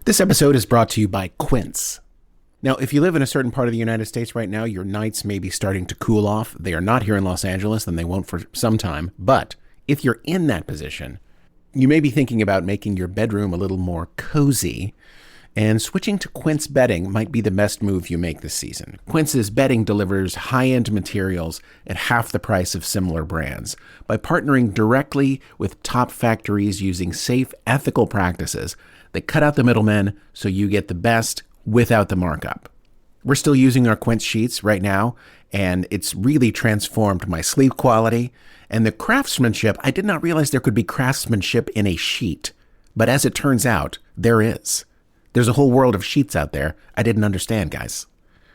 This episode is brought to you by Quince. Now, if you live in a certain part of the United States right now, your nights may be starting to cool off. They are not here in Los Angeles, and they won't for some time. But if you're in that position, you may be thinking about making your bedroom a little more cozy, and switching to Quince bedding might be the best move you make this season. Quince's bedding delivers high-end materials at half the price of similar brands. By partnering directly with top factories using safe, ethical practices, they cut out the middlemen so you get the best without the markup. We're still using our Quince sheets right now, and it's really transformed my sleep quality. And the craftsmanship, I did not realize there could be craftsmanship in a sheet. But as it turns out, there is. There's a whole world of sheets out there I didn't understand, guys.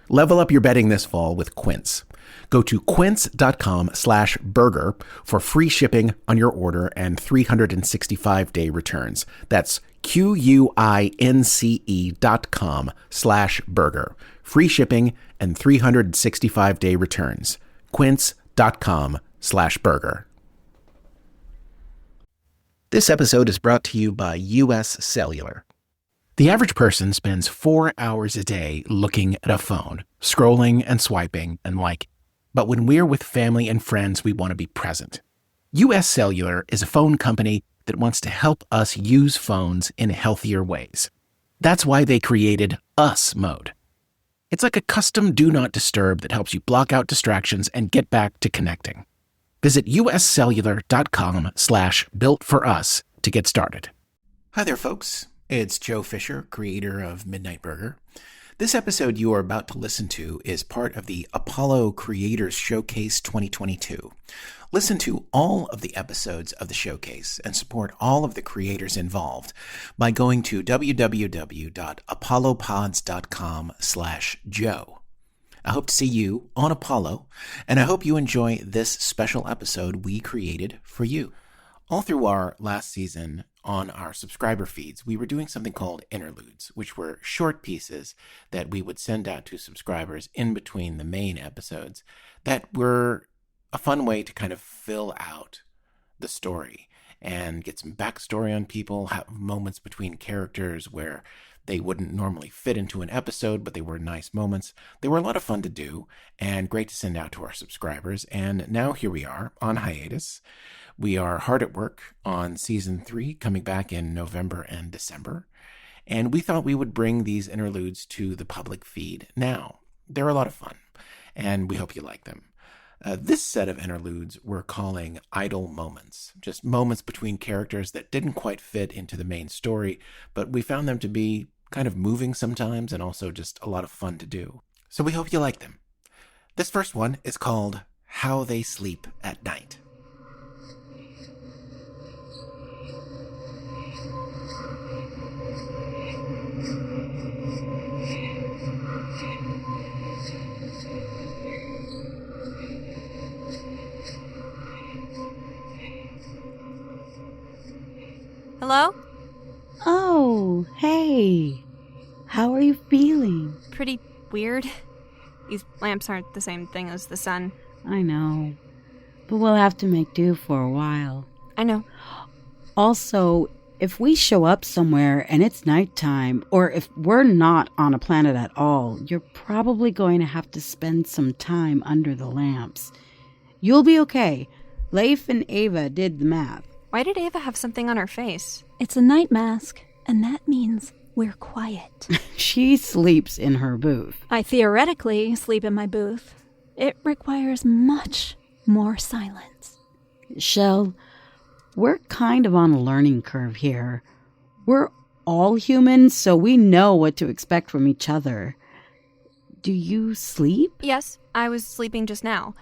Level up your bedding this fall with Quince. Go to quince.com/burger for free shipping on your order and 365-day returns. That's QUINCE.com/burger. Free shipping and 365-day returns. Quince.com/burger. This episode is brought to you by US Cellular. The average person spends 4 hours a day looking at a phone, scrolling and swiping and liking. But when we're with family and friends, we want to be present. US Cellular is a phone company that wants to help us use phones in healthier ways. That's why they created Us Mode. It's like a custom Do Not Disturb that helps you block out distractions and get back to connecting. Visit uscellular.com/built-for-us to get started. Hi there, folks. It's Joe Fisher, creator of Midnight Burger. This episode you are about to listen to is part of the Apollo Creators Showcase 2022. Listen to all of the episodes of the showcase and support all of the creators involved by going to www.apollopods.com/Joe. I hope to see you on Apollo, and I hope you enjoy this special episode we created for you. All through our last season on our subscriber feeds, we were doing something called interludes, which were short pieces that we would send out to subscribers in between the main episodes that were a fun way to kind of fill out the story and get some backstory on people, have moments between characters where they wouldn't normally fit into an episode, but they were nice moments. They were a lot of fun to do and great to send out to our subscribers. And now here we are on hiatus. We are hard at work on season 3, coming back in November and December. And we thought we would bring these interludes to the public feed now. They're a lot of fun, and we hope you like them. This set of interludes we're calling idle moments, just moments between characters that didn't quite fit into the main story, but we found them to be kind of moving sometimes and also just a lot of fun to do. So we hope you like them. This first one is called How They Sleep at Night. Hello? Oh, hey. How are you feeling? Pretty weird. These lamps aren't the same thing as the sun. I know, but we'll have to make do for a while. I know. Also, if we show up somewhere and it's nighttime, or if we're not on a planet at all, you're probably going to have to spend some time under the lamps. You'll be okay. Leif and Ava did the math. Why did Ava have something on her face? It's a night mask, and that means we're quiet. She sleeps in her booth. I theoretically sleep in my booth. It requires much more silence. Shel, we're kind of on a learning curve here. We're all humans, so we know what to expect from each other. Do you sleep? Yes, I was sleeping just now.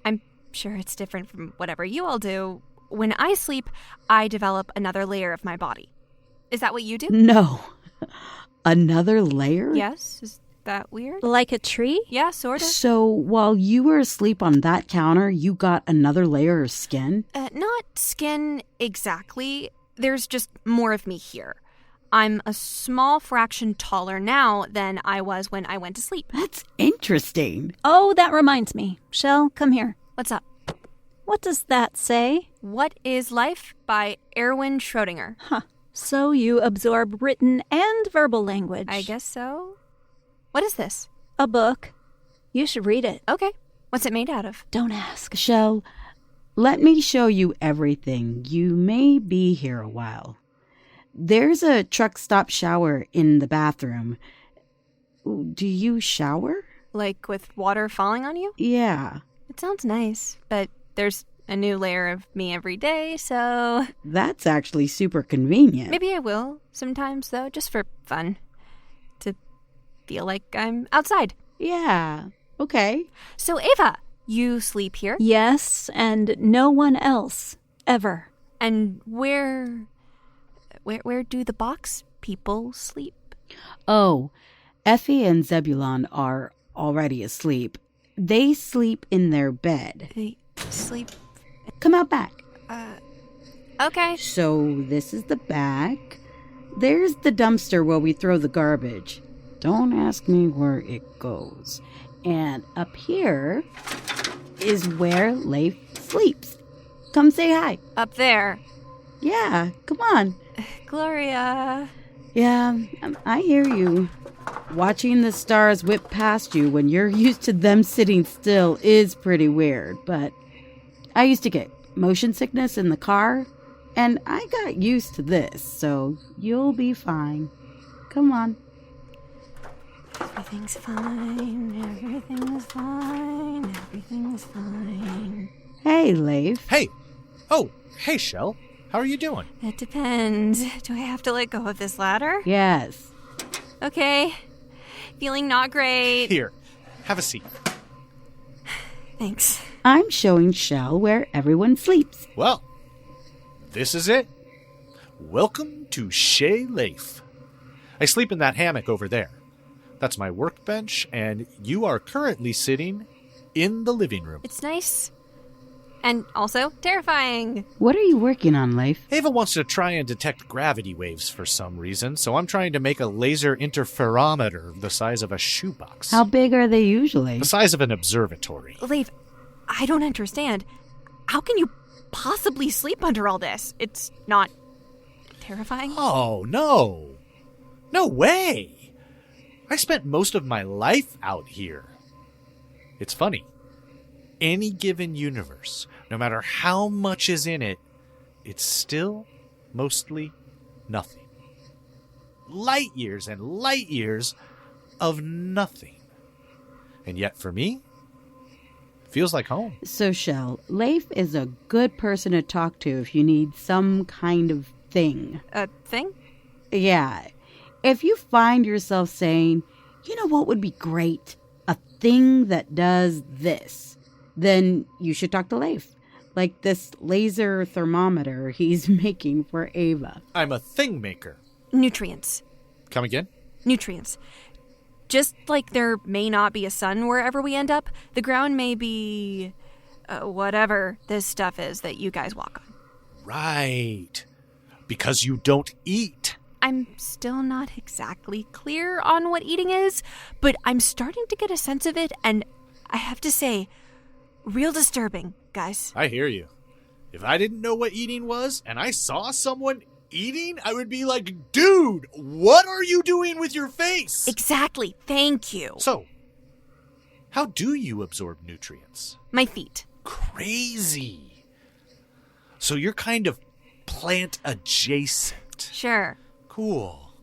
I'm sure it's different from whatever you all do. When I sleep, I develop another layer of my body. Is that what you do? No. Another layer? Yes. Is that weird? Like a tree? Yeah, sort of. So while you were asleep on that counter, you got another layer of skin? Not skin exactly. There's just more of me here. I'm a small fraction taller now than I was when I went to sleep. That's interesting. Oh, that reminds me. Shel, come here. What's up? What does that say? What is Life by Erwin Schrödinger. Huh. So you absorb written and verbal language. I guess so. What is this? A book. You should read it. Okay. What's it made out of? Don't ask. Shel, let me show you everything. You may be here a while. There's a truck stop shower in the bathroom. Do you shower? Like with water falling on you? Yeah. It sounds nice, but there's a new layer of me every day, so... That's actually super convenient. Maybe I will sometimes, though, just for fun. To feel like I'm outside. Yeah. Okay. So, Ava, you sleep here? Yes, and no one else. Ever. And where do the box people sleep? Oh, Effie and Zebulon are already asleep. They sleep in their bed. They sleep... Come out back. Okay. So this is the back. There's the dumpster where we throw the garbage. Don't ask me where it goes. And up here is where Leif sleeps. Come say hi. Up there. Yeah, come on. Gloria. Yeah, I hear you. Watching the stars whip past you when you're used to them sitting still is pretty weird, but I used to get motion sickness in the car, and I got used to this, so you'll be fine. Come on. Everything's fine. Everything's fine. Everything's fine. Hey, Leif. Hey! Oh, hey, Shel. How are you doing? It depends. Do I have to let go of this ladder? Yes. Okay. Feeling not great. Here, have a seat. Thanks. I'm showing Shel where everyone sleeps. Well, this is it. Welcome to Chez Leif. I sleep in that hammock over there. That's my workbench, and you are currently sitting in the living room. It's nice. And also terrifying. What are you working on, Leif? Ava wants to try and detect gravity waves for some reason, so I'm trying to make a laser interferometer the size of a shoebox. How big are they usually? The size of an observatory. Leif, I don't understand. How can you possibly sleep under all this? It's not terrifying? Oh, no. No way. I spent most of my life out here. It's funny. Any given universe, no matter how much is in it, it's still mostly nothing. Light years and light years of nothing. And yet for me, it feels like home. So, Shel, Leif is a good person to talk to if you need some kind of thing. A thing? Yeah. If you find yourself saying, you know what would be great? A thing that does this. Then you should talk to Leif. Like this laser thermometer he's making for Ava. I'm a thing maker. Nutrients. Come again? Nutrients. Just like there may not be a sun wherever we end up, the ground may be whatever this stuff is that you guys walk on. Right. Because you don't eat. I'm still not exactly clear on what eating is, but I'm starting to get a sense of it, and I have to say, real disturbing, guys. I hear you. If I didn't know what eating was and I saw someone eating, I would be like, dude, what are you doing with your face? Exactly. Thank you. So, how do you absorb nutrients? My feet. Crazy. So you're kind of plant adjacent. Sure. Cool.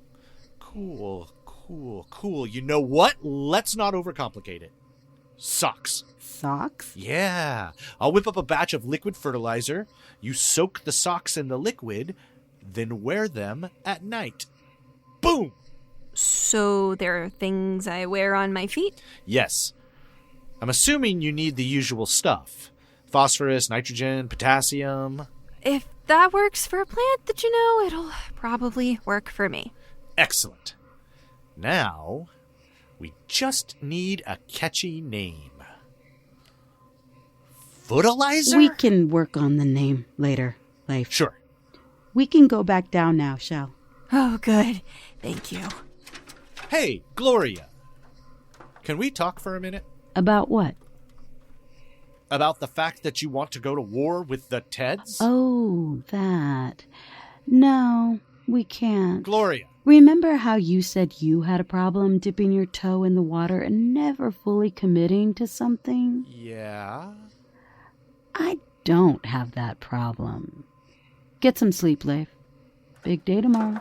You know what? Let's not overcomplicate it. Socks. Socks? Yeah. I'll whip up a batch of liquid fertilizer. You soak the socks in the liquid, then wear them at night. Boom! So there are things I wear on my feet? Yes. I'm assuming you need the usual stuff. Phosphorus, nitrogen, potassium. If that works for a plant that you know, it'll probably work for me. Excellent. Now, we just need a catchy name. Fertilizer? We can work on the name later, Leif. Sure. We can go back down now, Shel. Oh, good. Thank you. Hey, Gloria. Can we talk for a minute? About what? About the fact that you want to go to war with the Teds? Oh, that. No, We can't. Gloria. Remember how you said you had a problem dipping your toe in the water and never fully committing to something? Yeah? I don't have that problem. Get some sleep, Leif. Big day tomorrow.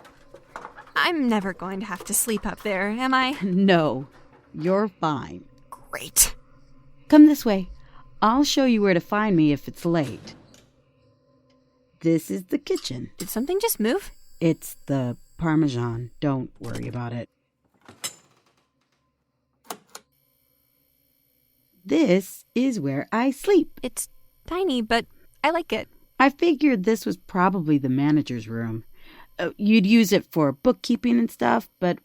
I'm never going to have to sleep up there, am I? No, you're fine. Great. Come this way. I'll show you where to find me if it's late. This is the kitchen. Did something just move? It's the Parmesan. Don't worry about it. This is where I sleep. It's tiny, but I like it. I figured this was probably the manager's room. You'd use it for bookkeeping and stuff, but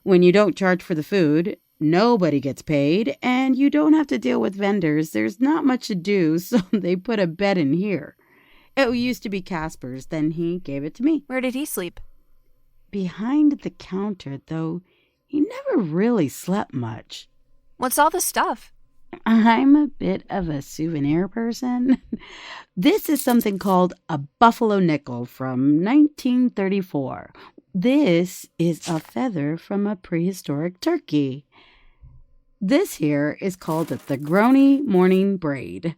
when you don't charge for the food, nobody gets paid, and you don't have to deal with vendors. There's not much to do, so they put a bed in here. It used to be Caspar's, then he gave it to me. Where did he sleep? Behind the counter, though he never really slept much. What's all the stuff? I'm a bit of a souvenir person. This is something called a buffalo nickel from 1934. This is a feather from a prehistoric turkey. This here is called a Thagroni morning braid.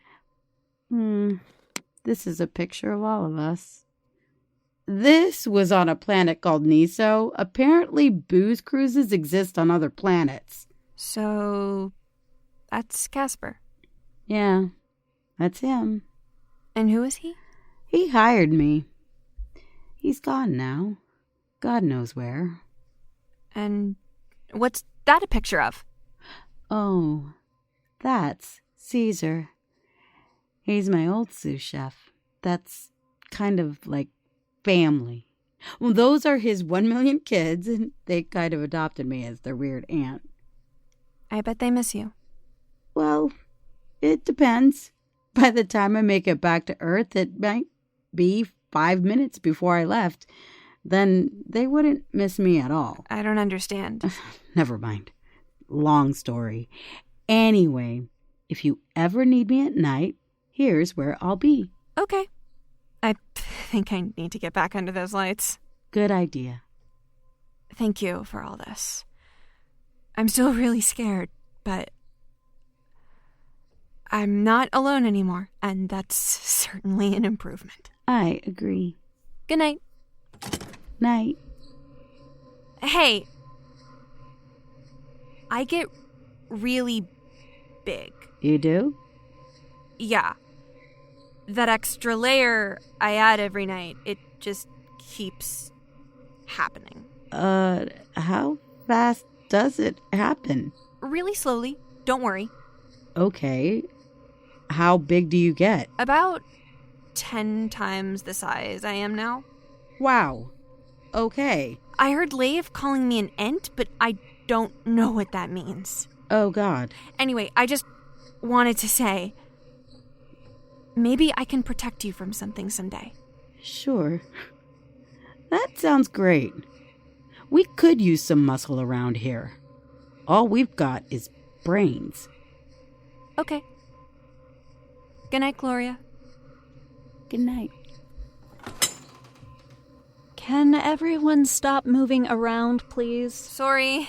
This is a picture of all of us. This was on a planet called Niso. Apparently, booze cruises exist on other planets. So, that's Caspar. Yeah, that's him. And who is he? He hired me. He's gone now. God knows where. And what's that a picture of? Oh, that's Caesar. He's my old sous chef. That's kind of like family. Well, those are his 1 million kids, and they kind of adopted me as their weird aunt. I bet they miss you. Well, it depends. By the time I make it back to Earth, it might be 5 minutes before I left. Then they wouldn't miss me at all. I don't understand. Never mind. Long story. Anyway, if you ever need me at night, here's where I'll be. Okay. I think I need to get back under those lights. Good idea. Thank you for all this. I'm still really scared, but I'm not alone anymore, and that's certainly an improvement. I agree. Good night. Night. Hey, I get really big. You do? Yeah. That extra layer I add every night, it just keeps happening. How fast does it happen? Really slowly. Don't worry. Okay. How big do you get? About 10 times the size I am now. Wow. Okay. I heard Leif calling me an ent, but I don't know what that means. Oh, God. Anyway, I just wanted to say, maybe I can protect you from something someday. Sure. That sounds great. We could use some muscle around here. All we've got is brains. Okay. Good night, Gloria. Good night. Can everyone stop moving around, please? Sorry.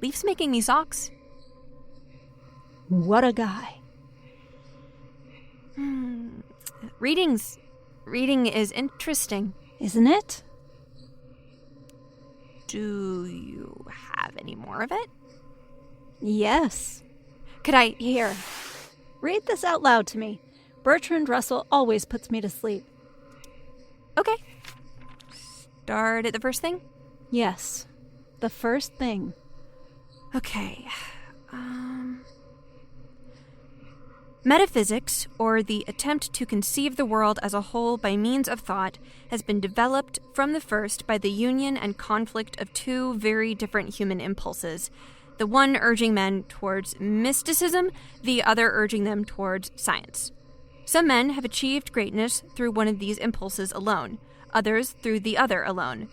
Leif's making me socks. What a guy. Reading is interesting. Isn't it? Do you have any more of it? Yes. Could I... Here. Read this out loud to me. Bertrand Russell always puts me to sleep. Okay. Start at the first thing? Yes. The first thing. Okay. Metaphysics, or the attempt to conceive the world as a whole by means of thought, has been developed from the first by the union and conflict of two very different human impulses, the one urging men towards mysticism, the other urging them towards science. Some men have achieved greatness through one of these impulses alone, others through the other alone.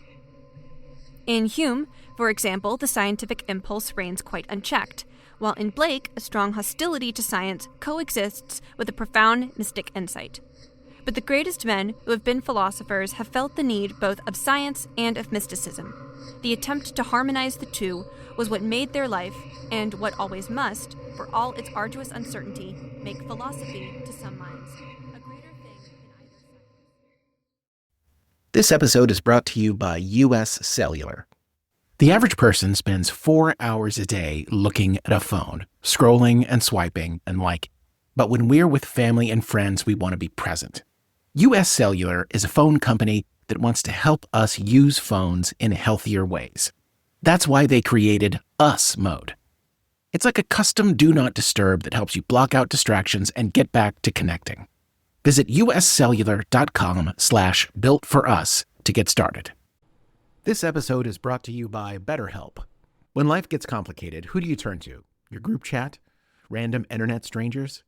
In Hume, for example, the scientific impulse reigns quite unchecked, while in Blake, a strong hostility to science coexists with a profound mystic insight. but the greatest men who have been philosophers have felt the need both of science and of mysticism. The attempt to harmonize the two was what made their life, and what always must, for all its arduous uncertainty, make philosophy, to some minds, a greater thing than either science. This episode is brought to you by U.S. Cellular. The average person spends 4 hours a day looking at a phone, scrolling and swiping and liking. But when we're with family and friends, we want to be present. U.S. Cellular is a phone company that wants to help us use phones in healthier ways. That's why they created Us Mode. It's like a custom Do Not Disturb that helps you block out distractions and get back to connecting. Visit uscellular.com/builtforus to get started. This episode is brought to you by BetterHelp. When life gets complicated, who do you turn to? Your group chat? Random internet strangers?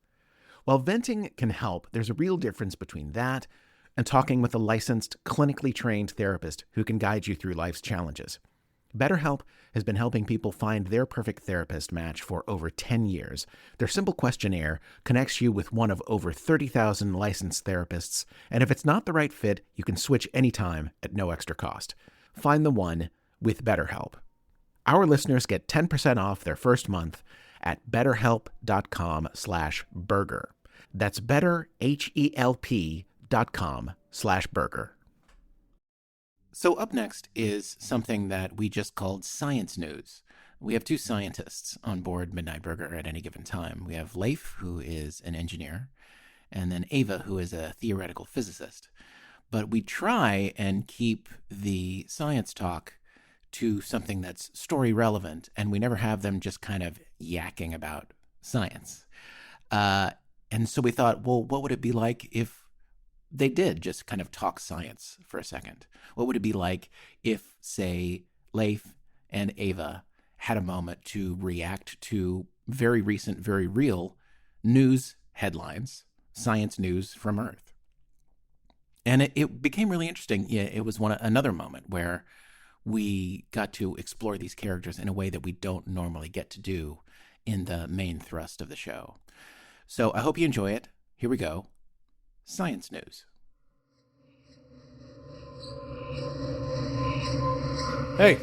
While venting can help, there's a real difference between that and talking with a licensed, clinically trained therapist who can guide you through life's challenges. BetterHelp has been helping people find their perfect therapist match for over 10 years. Their simple questionnaire connects you with one of over 30,000 licensed therapists, and if it's not the right fit, you can switch anytime at no extra cost. Find the one with BetterHelp. Our listeners get 10% off their first month at betterhelp.com/burger. That's betterhelp.com/burger. So up next is something that we just called Science News. We have two scientists on board Midnight Burger at any given time. We have Leif, who is an engineer, and then Ava, who is a theoretical physicist. But we try and keep the science talk to something that's story relevant, and we never have them just kind of yakking about science. And so we thought, well, what would it be like if they did just kind of talk science for a second? What would it be like if, say, Leif and Ava had a moment to react to very recent, very real news headlines, science news from Earth? And it became really interesting. Yeah, it was another moment where we got to explore these characters in a way that we don't normally get to do in the main thrust of the show. So I hope you enjoy it. Here we go. Science News. Hey,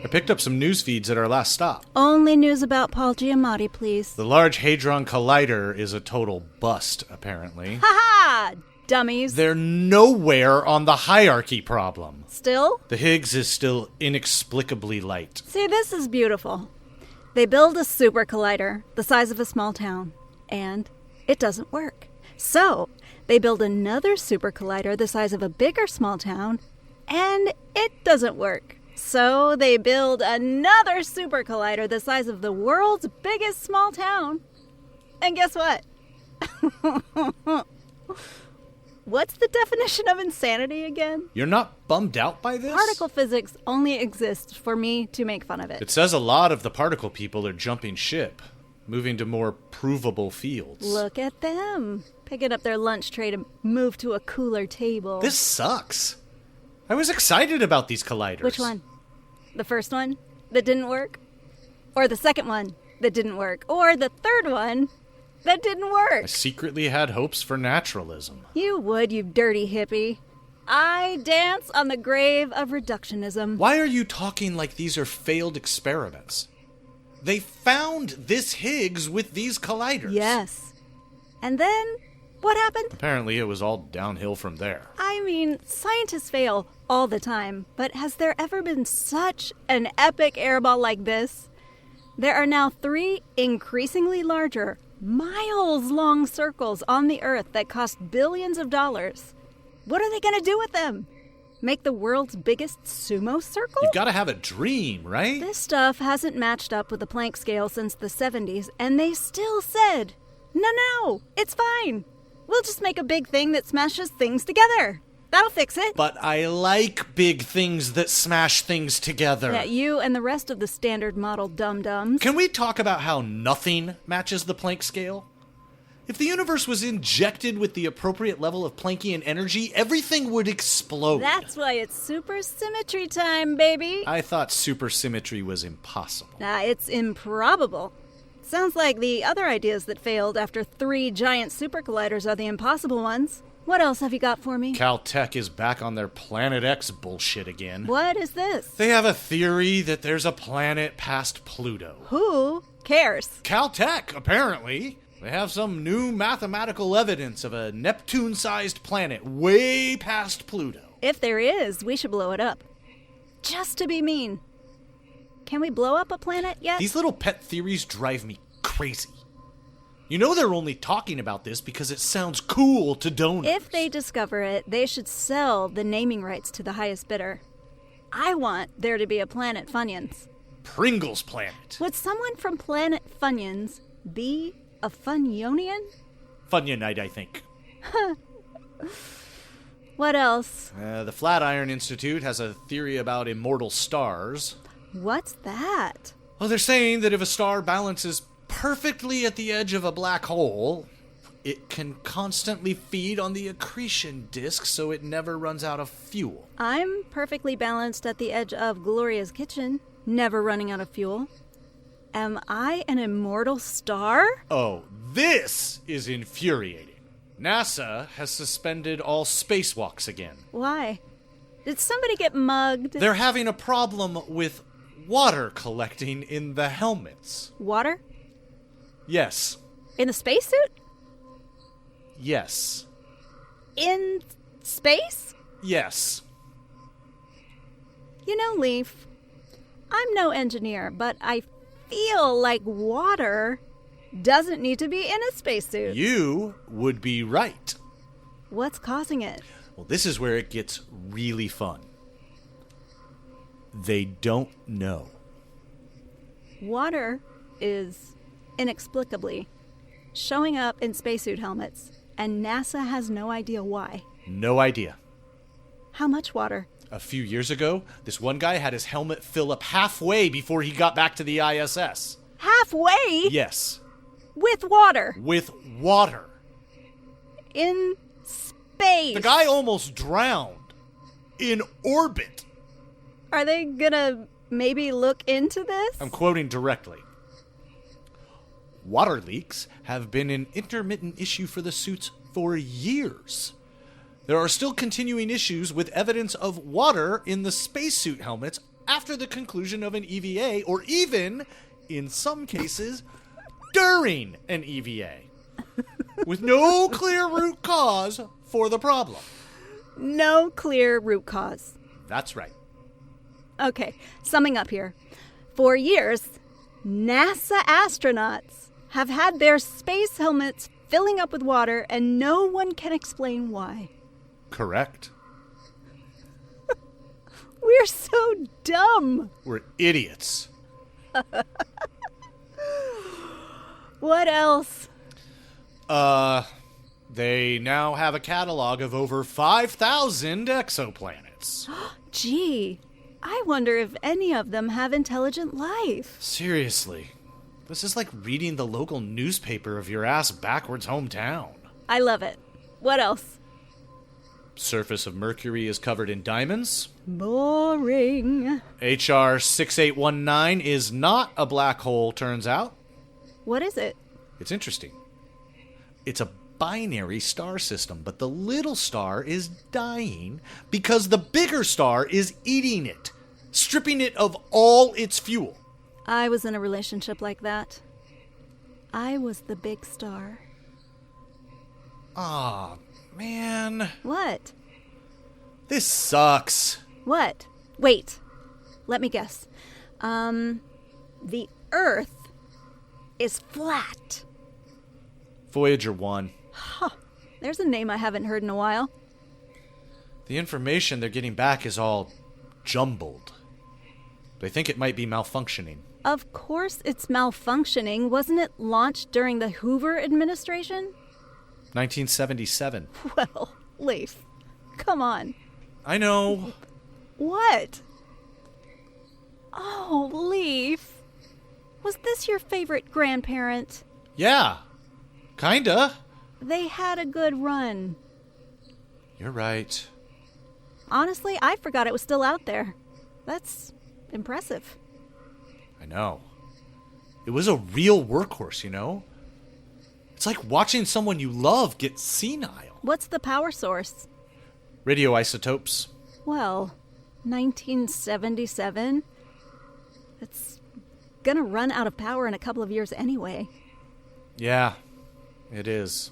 I picked up some news feeds at our last stop. Only news about Paul Giamatti, please. The Large Hadron Collider is a total bust, apparently. Ha-ha! Dummies. They're nowhere on the hierarchy problem. Still? The Higgs is still inexplicably light. See, this is beautiful. They build a super collider the size of a small town, and it doesn't work. So, they build another super collider the size of a bigger small town, and it doesn't work. So, they build another super collider the size of the world's biggest small town. And guess what? What's the definition of insanity again? You're not bummed out by this? Particle physics only exists for me to make fun of it. It says a lot of the particle people are jumping ship, moving to more provable fields. Look at them, picking up their lunch tray to move to a cooler table. This sucks. I was excited about these colliders. Which one? The first one that didn't work? Or the second one that didn't work? Or the third one that didn't work? I secretly had hopes for naturalism. You would, you dirty hippie. I dance on the grave of reductionism. Why are you talking like these are failed experiments? They found this Higgs with these colliders. Yes. And then, what happened? Apparently it was all downhill from there. I mean, scientists fail all the time, but has there ever been such an epic airball like this? There are now 3 increasingly larger, miles-long circles on the Earth that cost billions of dollars. What are they going to do with them? Make the world's biggest sumo circle? You've got to have a dream, right? This stuff hasn't matched up with the Planck scale since the 70s, and they still said, no, it's fine. We'll just make a big thing that smashes things together. That'll fix it. But I like big things that smash things together. Yeah, you and the rest of the standard model dum-dums. Can we talk about how nothing matches the Planck scale? If the universe was injected with the appropriate level of Planckian energy, everything would explode. That's why it's supersymmetry time, baby. I thought supersymmetry was impossible. It's improbable. Sounds like the other ideas that failed after 3 giant super colliders are the impossible ones. What else have you got for me? Caltech is back on their Planet X bullshit again. What is this? They have a theory that there's a planet past Pluto. Who cares? Caltech, apparently. They have some new mathematical evidence of a Neptune-sized planet way past Pluto. If there is, we should blow it up. Just to be mean. Can we blow up a planet yet? These little pet theories drive me crazy. You know they're only talking about this because it sounds cool to donors. If they discover it, they should sell the naming rights to the highest bidder. I want there to be a Planet Funyuns. Pringles Planet. Would someone from Planet Funyuns be a Funyonian? Funyunite, I think. What else? The Flatiron Institute has a theory about immortal stars. What's that? Well, they're saying that if a star balances perfectly at the edge of a black hole, it can constantly feed on the accretion disk so it never runs out of fuel. I'm perfectly balanced at the edge of Gloria's kitchen, never running out of fuel. Am I an immortal star? Oh, this is infuriating. NASA has suspended all spacewalks again. Why? Did somebody get mugged? They're having a problem with water collecting in the helmets. Water? Yes. In the spacesuit? Yes. In space? Yes. You know, Leif, I'm no engineer, but I feel like water doesn't need to be in a spacesuit. You would be right. What's causing it? Well, this is where it gets really fun. They don't know. Water is inexplicably showing up in spacesuit helmets, and NASA has no idea why. No idea. How much water? A few years ago, this one guy had his helmet fill up halfway before he got back to the ISS. Halfway? Yes. With water? With water. In space? The guy almost drowned. In orbit. Are they gonna maybe look into this? I'm quoting directly. Water leaks have been an intermittent issue for the suits for years. There are still continuing issues with evidence of water in the spacesuit helmets after the conclusion of an EVA, or even, in some cases, during an EVA, with no clear root cause for the problem. No clear root cause. That's right. Okay, summing up here. For years, NASA astronauts have had their space helmets filling up with water, and no one can explain why. Correct. We're so dumb. We're idiots. What else? They now have a catalog of over 5,000 exoplanets. Gee, I wonder if any of them have intelligent life. Seriously. This is like reading the local newspaper of your ass backwards hometown. I love it. What else? Surface of Mercury is covered in diamonds. Boring. HR 6819 is not a black hole, turns out. What is it? It's interesting. It's a binary star system, but the little star is dying because the bigger star is eating it, stripping it of all its fuel. I was in a relationship like that. I was the big star. Aw, man. What? This sucks. What? Wait. Let me guess. The Earth is flat. Voyager 1. Huh. There's a name I haven't heard in a while. The information they're getting back is all jumbled. They think it might be malfunctioning. Of course it's malfunctioning. Wasn't it launched during the Hoover administration? 1977. Well, Leif, come on. I know. What? Oh, Leif. Was this your favorite grandparent? Yeah. Kinda. They had a good run. You're right. Honestly, I forgot it was still out there. That's impressive. I know. It was a real workhorse, you know? It's like watching someone you love get senile. What's the power source? Radioisotopes. Well, 1977? It's gonna run out of power in a couple of years anyway. Yeah, it is.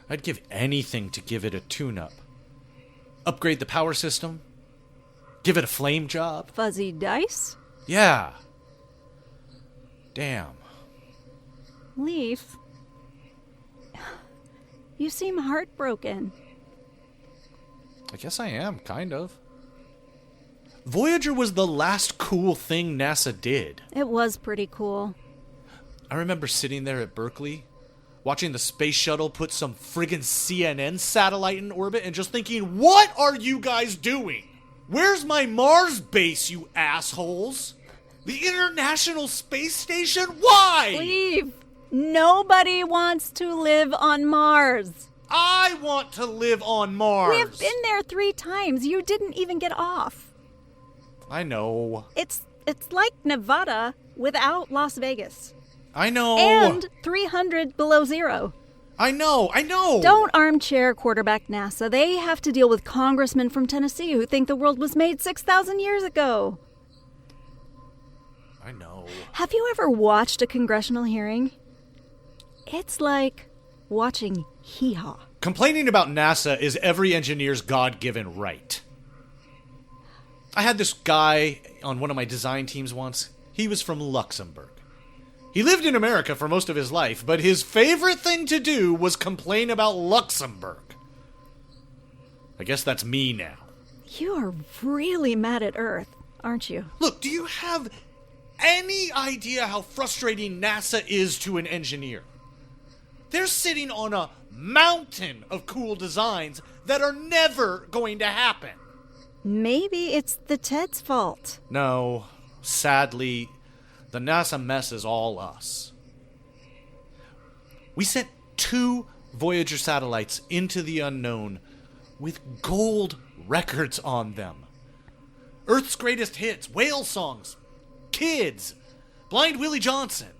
I'd give anything to give it a tune-up. Upgrade the power system. Give it a flame job. Fuzzy dice? Yeah. Damn. Leif, you seem heartbroken. I guess I am, kind of. Voyager was the last cool thing NASA did. It was pretty cool. I remember sitting there at Berkeley, watching the space shuttle put some friggin' CNN satellite in orbit and just thinking, what are you guys doing? Where's my Mars base, you assholes? The International Space Station? Why? Leave! Nobody wants to live on Mars. I want to live on Mars. We have been there 3 times. You didn't even get off. I know. It's like Nevada without Las Vegas. I know. And 300 below zero. I know. Don't armchair quarterback NASA. They have to deal with congressmen from Tennessee who think the world was made 6,000 years ago. I know. Have you ever watched a congressional hearing? It's like watching hee-haw. Complaining about NASA is every engineer's God-given right. I had this guy on one of my design teams once. He was from Luxembourg. He lived in America for most of his life, but his favorite thing to do was complain about Luxembourg. I guess that's me now. You are really mad at Earth, aren't you? Look, do you have any idea how frustrating NASA is to an engineer? They're sitting on a mountain of cool designs that are never going to happen. Maybe it's the Ted's fault. No, sadly, the NASA mess is all us. We sent 2 Voyager satellites into the unknown with gold records on them. Earth's greatest hits, whale songs, kids, Blind Willie Johnson.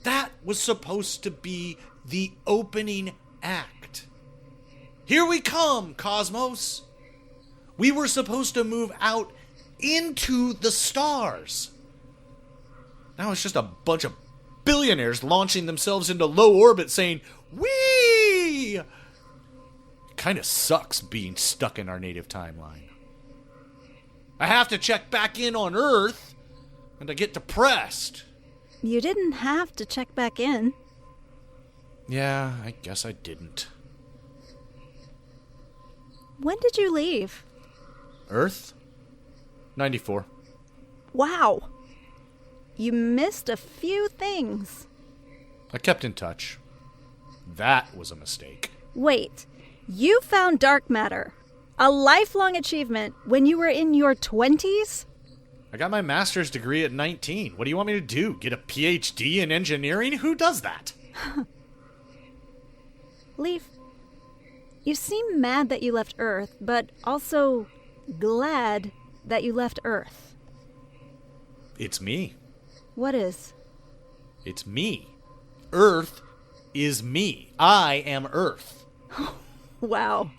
That was supposed to be the opening act. Here we come, Cosmos. We were supposed to move out into the stars. Now it's just a bunch of billionaires launching themselves into low orbit saying, "Whee!" It kind of sucks being stuck in our native timeline. I have to check back in on Earth, and I get depressed. You didn't have to check back in. Yeah, I guess I didn't. When did you leave? Earth? 94. Wow. You missed a few things. I kept in touch. That was a mistake. Wait, you found dark matter, a lifelong achievement, when you were in your 20s? I got my master's degree at 19. What do you want me to do? Get a PhD in engineering? Who does that? Leif, you seem mad that you left Earth, but also glad that you left Earth. It's me. What is? It's me. Earth is me. I am Earth. Wow.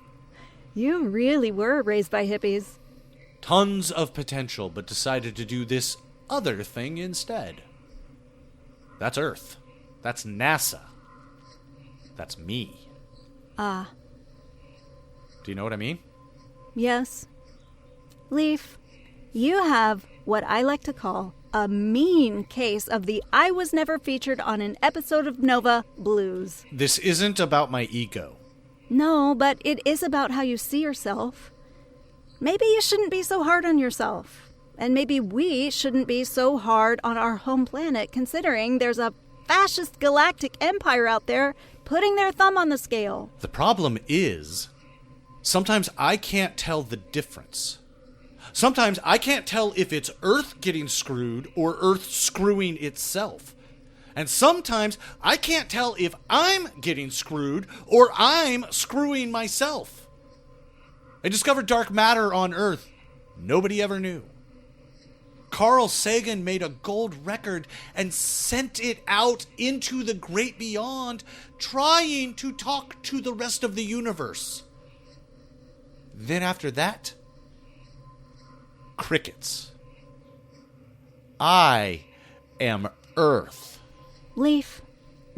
You really were raised by hippies. Tons of potential, but decided to do this other thing instead. That's Earth. That's NASA. That's me. Ah. Do you know what I mean? Yes. Leif, you have what I like to call a mean case of the I was never featured on an episode of Nova blues. This isn't about my ego. No, but it is about how you see yourself. Maybe you shouldn't be so hard on yourself. And maybe we shouldn't be so hard on our home planet, considering there's a fascist galactic empire out there putting their thumb on the scale. The problem is, sometimes I can't tell the difference. Sometimes I can't tell if it's Earth getting screwed or Earth screwing itself. And sometimes I can't tell if I'm getting screwed or I'm screwing myself. I discovered dark matter on Earth. Nobody ever knew. Carl Sagan made a gold record and sent it out into the great beyond, trying to talk to the rest of the universe. Then after that, crickets. I am Earth. Leif,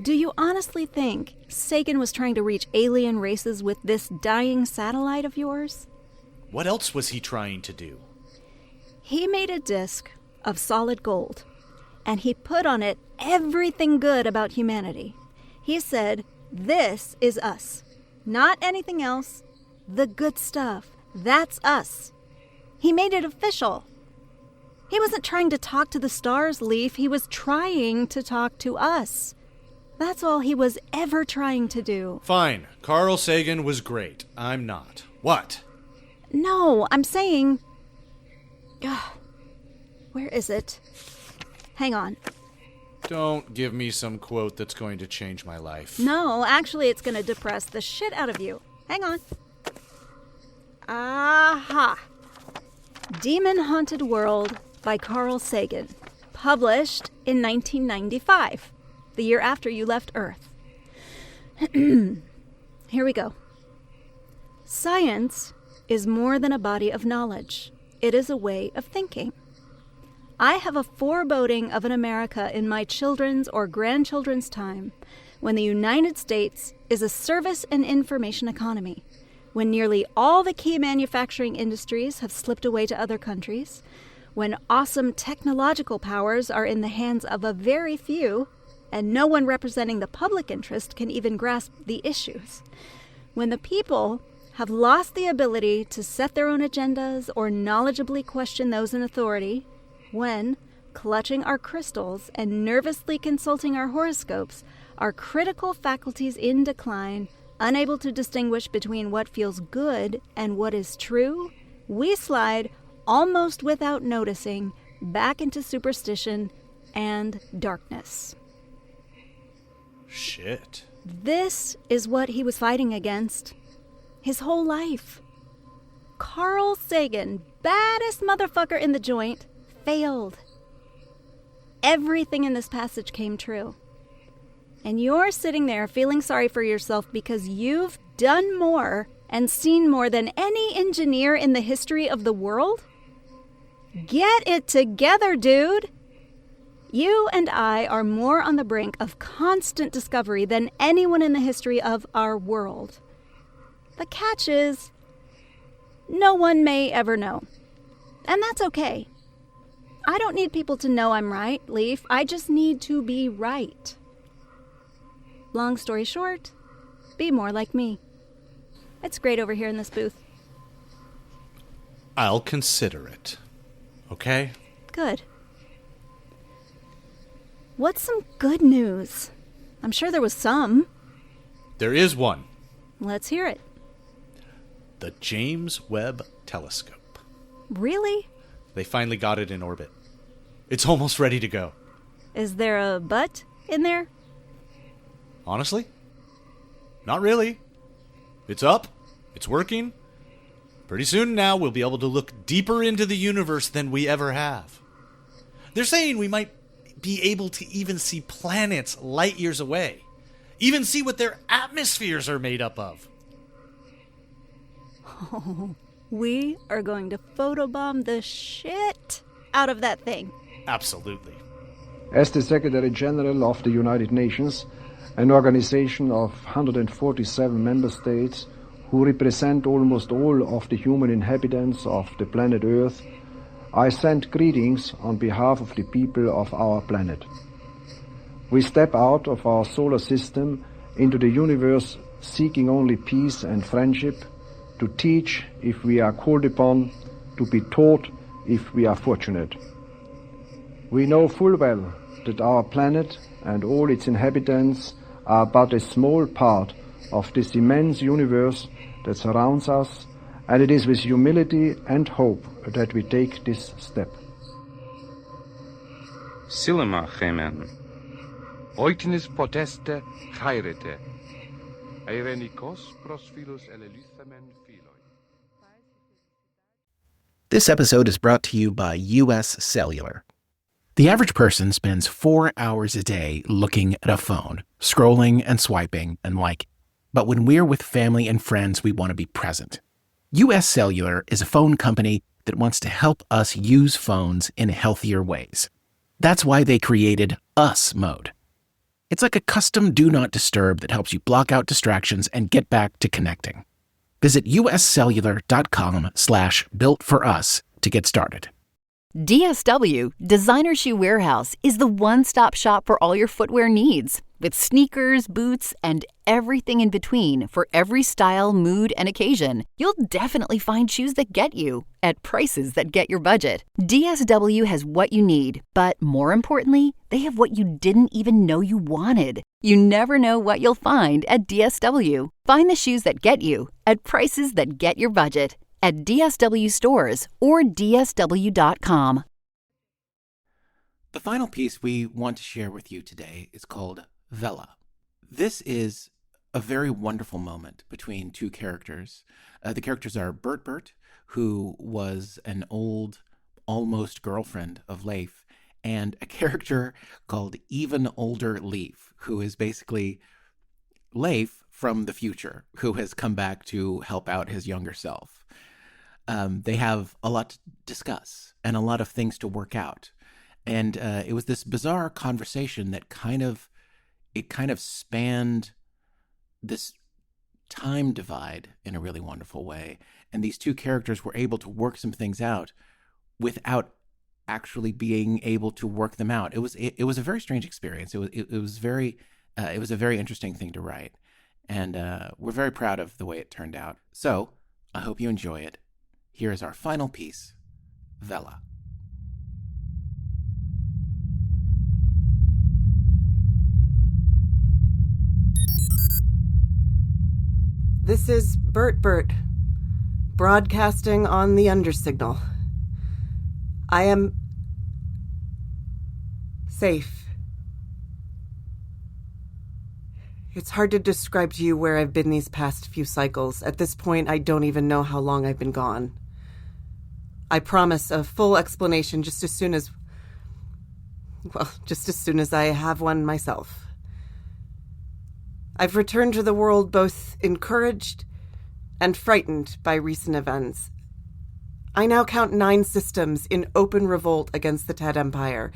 do you honestly think Sagan was trying to reach alien races with this dying satellite of yours? What else was he trying to do? He made a disc of solid gold, and he put on it everything good about humanity. He said, "This is us. Not anything else. The good stuff. That's us." He made it official. He wasn't trying to talk to the stars, Leif. He was trying to talk to us. That's all he was ever trying to do. Fine. Carl Sagan was great. I'm not. What? No, I'm saying... Ugh. Where is it? Hang on. Don't give me some quote that's going to change my life. No, actually, it's going to depress the shit out of you. Hang on. Aha! Demon-Haunted World by Carl Sagan. Published in 1995, the year after you left Earth. Here we go. Science is more than a body of knowledge. It is a way of thinking. I have a foreboding of an America in my children's or grandchildren's time when the United States is a service and information economy, when nearly all the key manufacturing industries have slipped away to other countries, when awesome technological powers are in the hands of a very few, and no one representing the public interest can even grasp the issues, when the people have lost the ability to set their own agendas or knowledgeably question those in authority, when, clutching our crystals and nervously consulting our horoscopes, our critical faculties in decline, unable to distinguish between what feels good and what is true, we slide, almost without noticing, back into superstition and darkness. Shit. This is what he was fighting against. His whole life. Carl Sagan, baddest motherfucker in the joint, failed. Everything in this passage came true. And you're sitting there feeling sorry for yourself because you've done more and seen more than any engineer in the history of the world? Get it together, dude! You and I are more on the brink of constant discovery than anyone in the history of our world. The catch is, no one may ever know. And that's okay. I don't need people to know I'm right, Leif. I just need to be right. Long story short, be more like me. It's great over here in this booth. I'll consider it. Okay? Good. What's some good news? I'm sure there was some. There is one. Let's hear it. The James Webb Telescope. Really? They finally got it in orbit. It's almost ready to go. Is there a but in there? Honestly? Not really. It's up. It's working. Pretty soon now we'll be able to look deeper into the universe than we ever have. They're saying we might be able to even see planets light years away. Even see what their atmospheres are made up of. Oh, we are going to photobomb the shit out of that thing. Absolutely. As the Secretary General of the United Nations, an organization of 147 member states who represent almost all of the human inhabitants of the planet Earth, I send greetings on behalf of the people of our planet. We step out of our solar system into the universe seeking only peace and friendship, to teach if we are called upon, to be taught if we are fortunate. We know full well that our planet and all its inhabitants are but a small part of this immense universe that surrounds us, and it is with humility and hope that we take this step. Silema chemen. Oiknis poteste chairete. Eirenikos prosphilos elelithamen philoi. This episode is brought to you by US Cellular. The average person spends 4 hours a day looking at a phone, scrolling and swiping and liking. But when we're with family and friends, we want to be present. US Cellular is a phone company that wants to help us use phones in healthier ways. That's why they created US Mode. It's like a custom do not disturb that helps you block out distractions and get back to connecting. Visit uscellular.com/builtforus to get started. DSW, Designer Shoe Warehouse, is the one-stop shop for all your footwear needs. With sneakers, boots, and everything in between for every style, mood, and occasion, you'll definitely find shoes that get you at prices that get your budget. DSW has what you need, but more importantly, they have what you didn't even know you wanted. You never know what you'll find at DSW. Find the shoes that get you at prices that get your budget at DSW stores or DSW.com. The final piece we want to share with you today is called Vela. This is a very wonderful moment between two characters. The characters are BertBert, who was an old, almost girlfriend of Leif, and a character called even older Leif, who is basically Leif from the future, who has come back to help out his younger self. They have a lot to discuss and a lot of things to work out. And it was this bizarre conversation that kind of spanned this time divide in a really wonderful way. And these two characters were able to work some things out without actually being able to work them out. It was a very strange experience. It was a very interesting thing to write. And we're very proud of the way it turned out. So I hope you enjoy it. Here is our final piece, Vela. This is BertBert, broadcasting on the undersignal. I am safe. It's hard to describe to you where I've been these past few cycles. At this point, I don't even know how long I've been gone. I promise a full explanation just as soon as I have one myself. I've returned to the world both encouraged and frightened by recent events. I now count 9 systems in open revolt against the Ted Empire,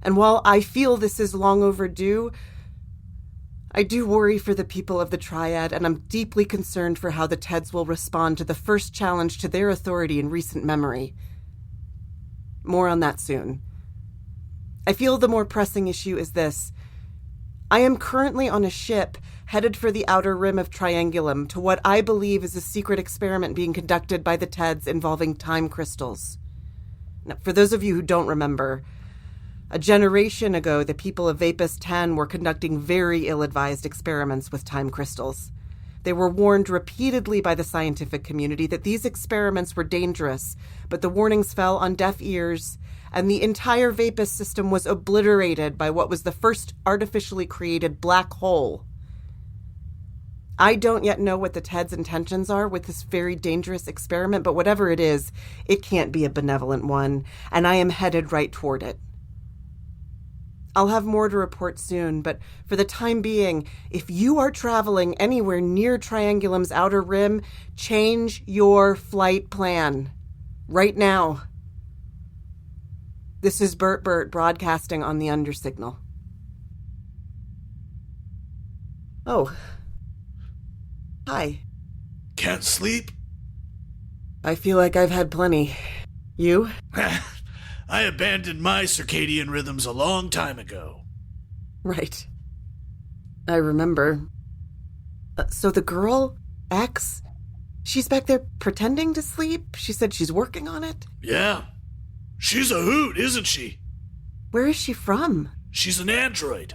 and while I feel this is long overdue, I do worry for the people of the Triad, and I'm deeply concerned for how the Teds will respond to the first challenge to their authority in recent memory. More on that soon. I feel the more pressing issue is this. I am currently on a ship headed for the outer rim of Triangulum to what I believe is a secret experiment being conducted by the Teds involving time crystals. Now, for those of you who don't remember, a generation ago, the people of Vapus 10 were conducting very ill-advised experiments with time crystals. They were warned repeatedly by the scientific community that these experiments were dangerous, but the warnings fell on deaf ears, and the entire Vapus system was obliterated by what was the first artificially created black hole. I don't yet know what the Ted's intentions are with this very dangerous experiment, but whatever it is, it can't be a benevolent one, and I am headed right toward it. I'll have more to report soon, but for the time being, if you are traveling anywhere near Triangulum's outer rim, change your flight plan. Right now. This is BertBert broadcasting on the undersignal. Oh. Hi. Can't sleep? I feel like I've had plenty. You? I abandoned my circadian rhythms a long time ago. Right. I remember. So the girl, X, she's back there pretending to sleep? She said she's working on it? Yeah. She's a hoot, isn't she? Where is she from? She's an android.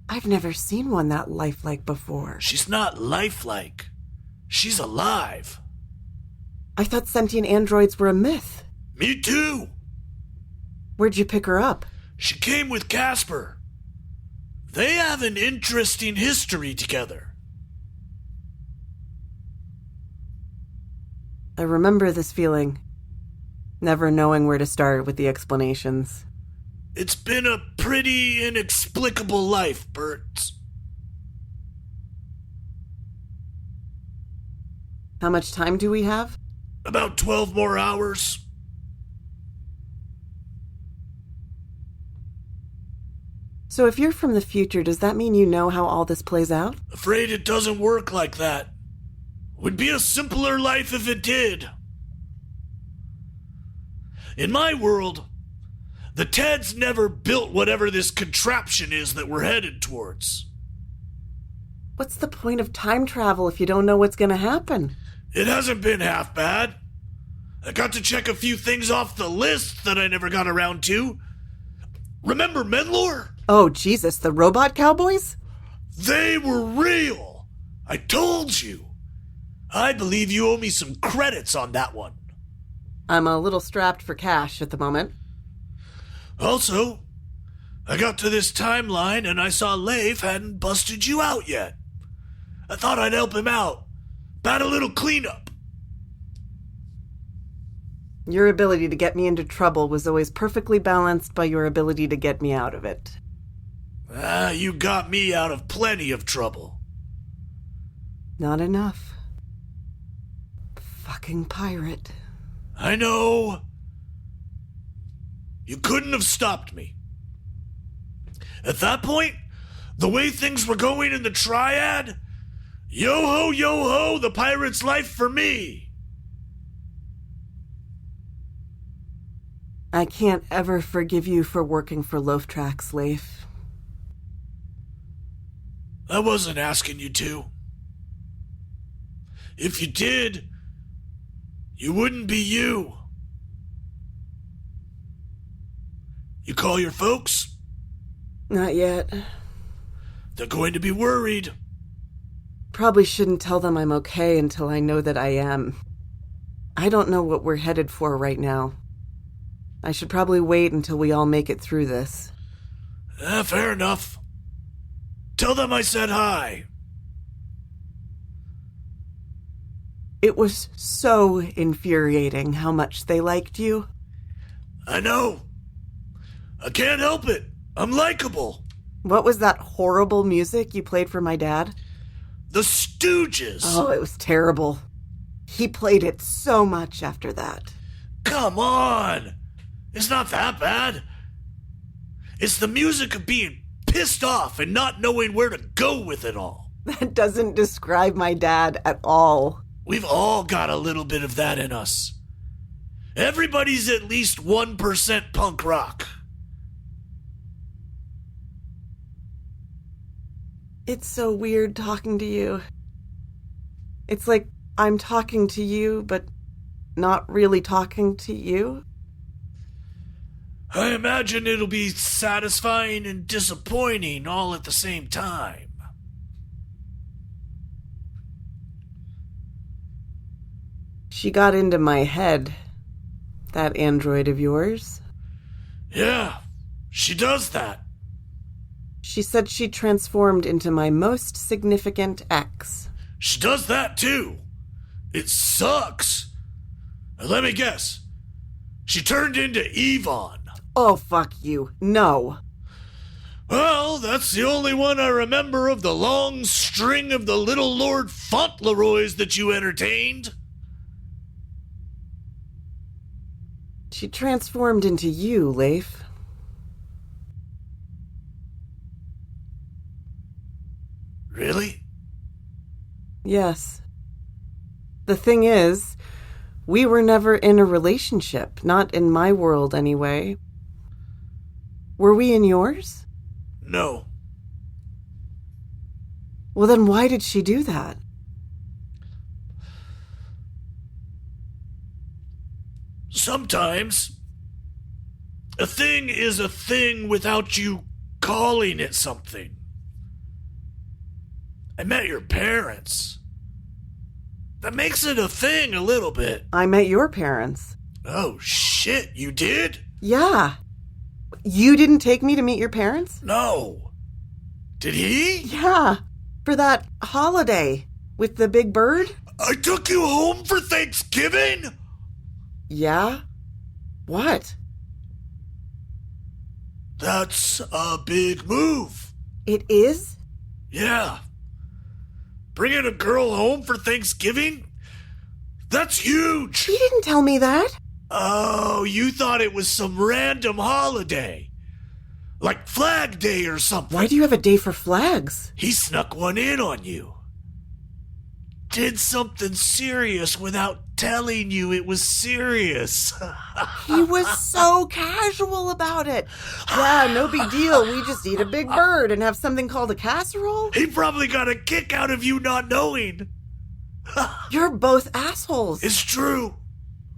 I've never seen one that lifelike before. She's not lifelike. She's alive. I thought sentient androids were a myth. Me too. Where'd you pick her up? She came with Caspar. They have an interesting history together. I remember this feeling, never knowing where to start with the explanations. It's been a pretty inexplicable life, Bert. How much time do we have? About 12 more hours. So if you're from the future, does that mean you know how all this plays out? Afraid it doesn't work like that. Would be a simpler life if it did. In my world, the Teds never built whatever this contraption is that we're headed towards. What's the point of time travel if you don't know what's going to happen? It hasn't been half bad. I got to check a few things off the list that I never got around to. Remember Menlor? Oh, Jesus, the robot cowboys? They were real. I told you. I believe you owe me some credits on that one. I'm a little strapped for cash at the moment. Also, I got to this timeline and I saw Leif hadn't busted you out yet. I thought I'd help him out. About a little cleanup. Your ability to get me into trouble was always perfectly balanced by your ability to get me out of it. You got me out of plenty of trouble. Not enough. Fucking pirate. I know. You couldn't have stopped me. At that point, the way things were going in the Triad, yo-ho, the pirate's life for me. I can't ever forgive you for working for Loaf Tracks, Leif. I wasn't asking you to. If you did, you wouldn't be you. You call your folks? Not yet. They're going to be worried. Probably shouldn't tell them I'm okay until I know that I am. I don't know what we're headed for right now. I should probably wait until we all make it through this. Fair enough. Tell them I said hi. It was so infuriating how much they liked you. I know. I can't help it. I'm likable. What was that horrible music you played for my dad? The Stooges. Oh, it was terrible. He played it so much after that. Come on. It's not that bad. It's the music of being pissed off and not knowing where to go with it all. That doesn't describe my dad at all. We've all got a little bit of that in us. Everybody's at least 1% punk rock. It's so weird talking to you. It's like I'm talking to you, but not really talking to you. I imagine it'll be satisfying and disappointing all at the same time. She got into my head, that android of yours. Yeah, she does that. She said she transformed into my most significant ex. She does that too. It sucks. Let me guess. She turned into Yvonne. Oh, fuck you. No. Well, that's the only one I remember of the long string of the little Lord Fauntleroys that you entertained. She transformed into you, Leif. Really? Yes. The thing is, we were never in a relationship, not in my world anyway. Were we in yours? No. Well, then why did she do that? Sometimes, a thing is a thing without you calling it something. I met your parents. That makes it a thing a little bit. I met your parents. Oh, shit, you did? Yeah. You didn't take me to meet your parents? No. Did he? Yeah. For that holiday with the big bird? I took you home for Thanksgiving? Yeah? What? That's a big move. It is? Yeah. Bringing a girl home for Thanksgiving? That's huge. You didn't tell me that. Oh, you thought it was some random holiday. Like Flag Day or something. Why do you have a day for flags? He snuck one in on you. Did something serious without telling you it was serious. He was so casual about it. Yeah, no big deal. We just eat a big bird and have something called a casserole. He probably got a kick out of you not knowing. You're both assholes. It's true.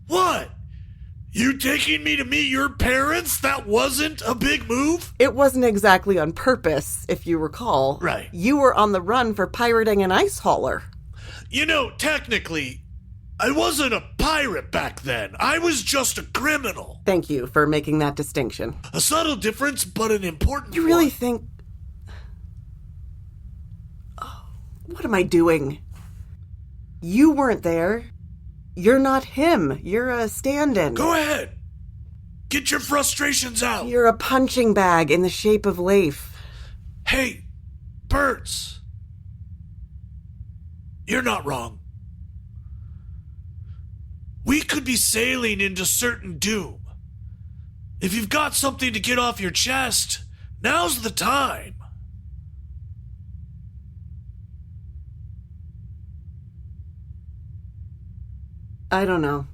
What? You taking me to meet your parents? That wasn't a big move? It wasn't exactly on purpose, if you recall. Right. You were on the run for pirating an ice hauler. You know, technically, I wasn't a pirate back then. I was just a criminal. Thank you for making that distinction. A subtle difference, but an important You really one. think... Oh, what am I doing? You weren't there. You're not him. You're a stand-in. Go ahead. Get your frustrations out. You're a punching bag in the shape of Leif. Hey, Berts. You're not wrong. We could be sailing into certain doom. If you've got something to get off your chest, now's the time. I don't know.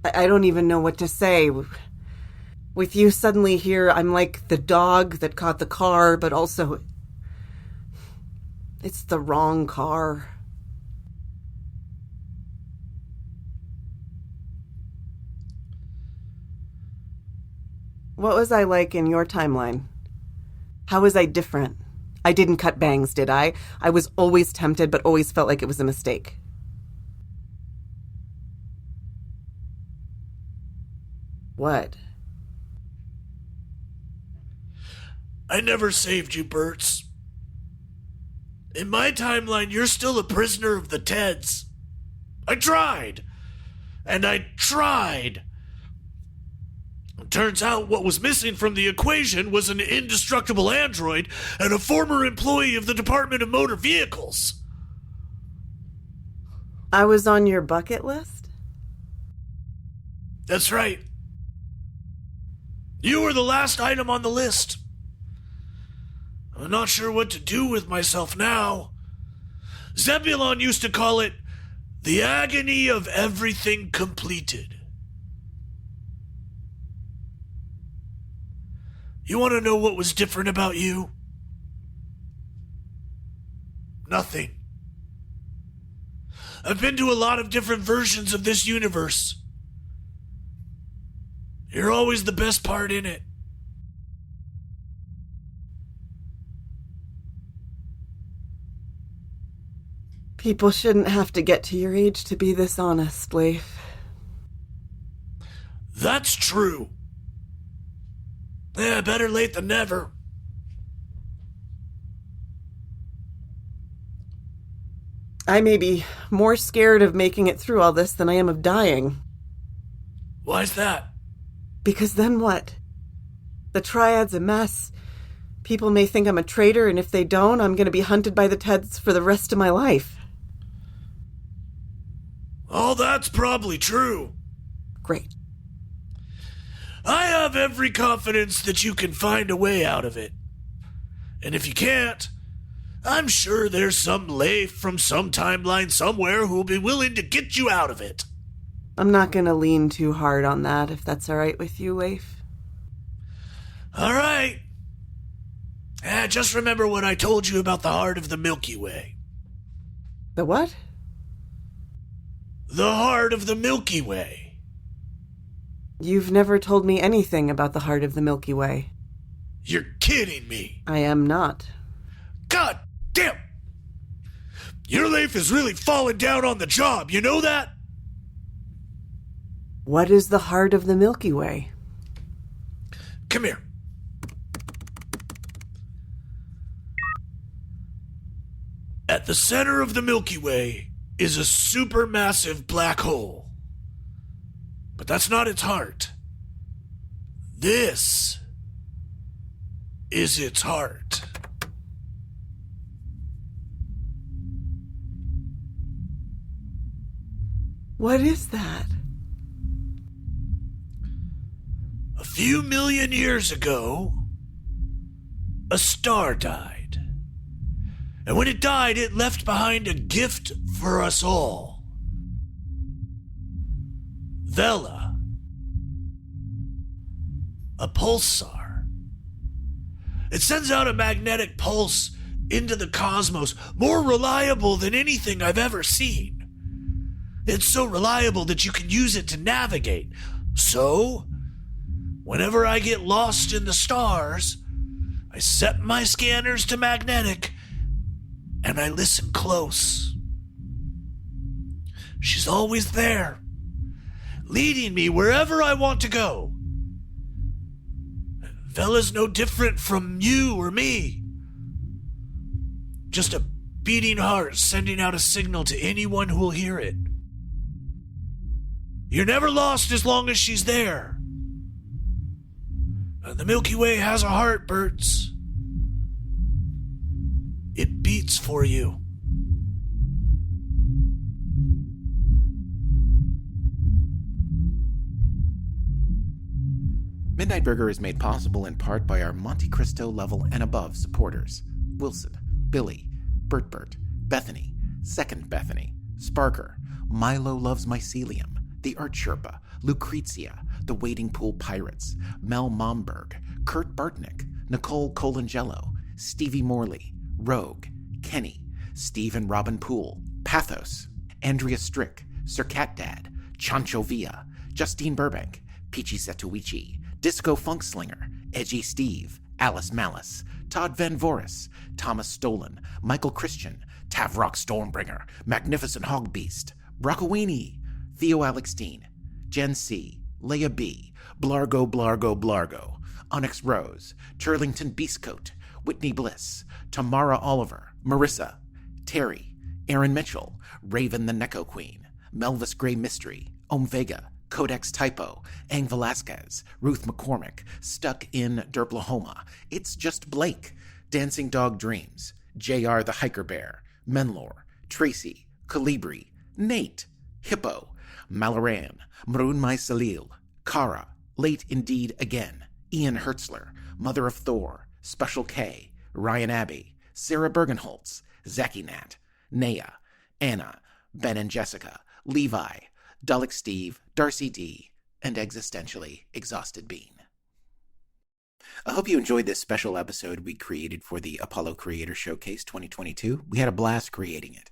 I don't even know what to say. With you suddenly here, I'm like the dog that caught the car, but also... it's the wrong car. What was I like in your timeline? How was I different? I didn't cut bangs, did I? I was always tempted, but always felt like it was a mistake. What? I never saved you, Berts. In my timeline, you're still a prisoner of the Teds. I tried. And I tried. It turns out what was missing from the equation was an indestructible android and a former employee of the Department of Motor Vehicles. I was on your bucket list? That's right. You were the last item on the list. I'm not sure what to do with myself now. Zebulon used to call it the agony of everything completed. You want to know what was different about you? Nothing. I've been to a lot of different versions of this universe. You're always the best part in it. People shouldn't have to get to your age to be this honest, Leif. That's true. Yeah, better late than never. I may be more scared of making it through all this than I am of dying. Why's that? Because then what? The Triad's a mess. People may think I'm a traitor, and if they don't, I'm going to be hunted by the Teds for the rest of my life. Oh, that's probably true. Great. I have every confidence that you can find a way out of it. And if you can't, I'm sure there's some Leif from some timeline somewhere who'll be willing to get you out of it. I'm not going to lean too hard on that, if that's all right with you, Leif. All right. Just remember what I told you about the heart of the Milky Way. The what? The heart of the Milky Way. You've never told me anything about the heart of the Milky Way. You're kidding me. I am not. God damn! Your Leif is really falling down on the job, you know that? What is the heart of the Milky Way? Come here. At the center of the Milky Way is a supermassive black hole. But that's not its heart. This is its heart. What is that? A few million years ago, a star died. And when it died, it left behind a gift for us all. Vela. A pulsar. It sends out a magnetic pulse into the cosmos, more reliable than anything I've ever seen. It's so reliable that you can use it to navigate. So, whenever I get lost in the stars, I set my scanners to magnetic and I listen close. She's always there, leading me wherever I want to go. Vela's no different from you or me. Just a beating heart sending out a signal to anyone who will hear it. You're never lost as long as she's there. The Milky Way has a heart, Berts. It beats for you. Midnight Burger is made possible in part by our Monte Cristo level and above supporters: Wilson, Billy, BertBert, Bethany, Second Bethany, Sparker, Milo Loves Mycelium, The Art Sherpa, Lucrezia, The Wading Pool Pirates, Mel Momberg, Kurt Bartnick, Nicole Colangelo, Stevie Morley, Rogue, Kenny, Steve and Robin Poole, Pathos, Andrea Strick, Sir Cat Dad, Chancho Villa, Justine Burbank, Peachy Setuichi, Disco Funk Slinger, Edgy Steve, Alice Malice, Todd Van Voris, Thomas Stolen, Michael Christian, Tavrock Stormbringer, Magnificent Hogbeast, Brockowini, Theo Alextine, Jen C., Leia B., Blargo, Onyx Rose, Turlington Beastcoat, Whitney Bliss, Tamara Oliver, Marissa, Terry, Aaron Mitchell, Raven the Necco Queen, Melvis Gray Mystery, Om Vega, Codex Typo, Ang Velasquez, Ruth McCormick, Stuck in Derplahoma, It's Just Blake, Dancing Dog Dreams, JR the Hiker Bear, Menlor, Tracy, Calibri, Nate, Hippo, Malaran, Maroon My Salil, Kara, Late Indeed Again, Ian Hertzler, Mother of Thor, Special K, Ryan Abbey, Sarah Bergenholtz, Zachy Nat, Naya, Anna, Ben and Jessica, Levi, Dullock Steve, Darcy D, and existentially exhausted Bean. I hope you enjoyed this special episode we created for the Apollo Creator Showcase 2022. We had a blast creating it.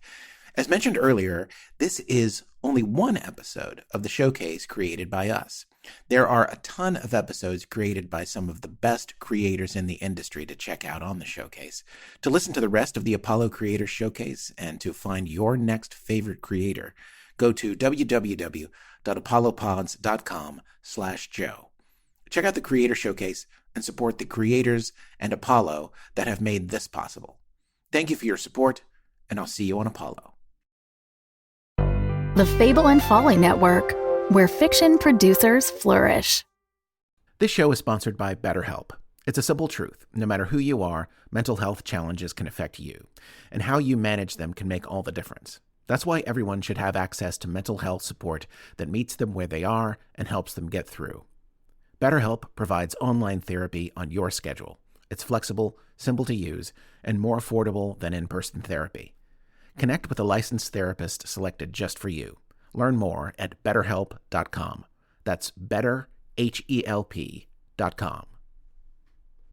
As mentioned earlier, this is only one episode of the showcase created by us. There are a ton of episodes created by some of the best creators in the industry to check out on the showcase. To listen to the rest of the Apollo Creator Showcase and to find your next favorite creator, go to www.apollopods.com/Joe. Check out the Creator Showcase and support the creators and Apollo that have made this possible. Thank you for your support, and I'll see you on Apollo. The Fable and Folly Network, where fiction producers flourish. This show is sponsored by BetterHelp. It's a simple truth. No matter who you are, mental health challenges can affect you, and how you manage them can make all the difference. That's why everyone should have access to mental health support that meets them where they are and helps them get through. BetterHelp provides online therapy on your schedule. It's flexible, simple to use, and more affordable than in-person therapy. Connect with a licensed therapist selected just for you. Learn more at betterhelp.com. That's betterhelp.com.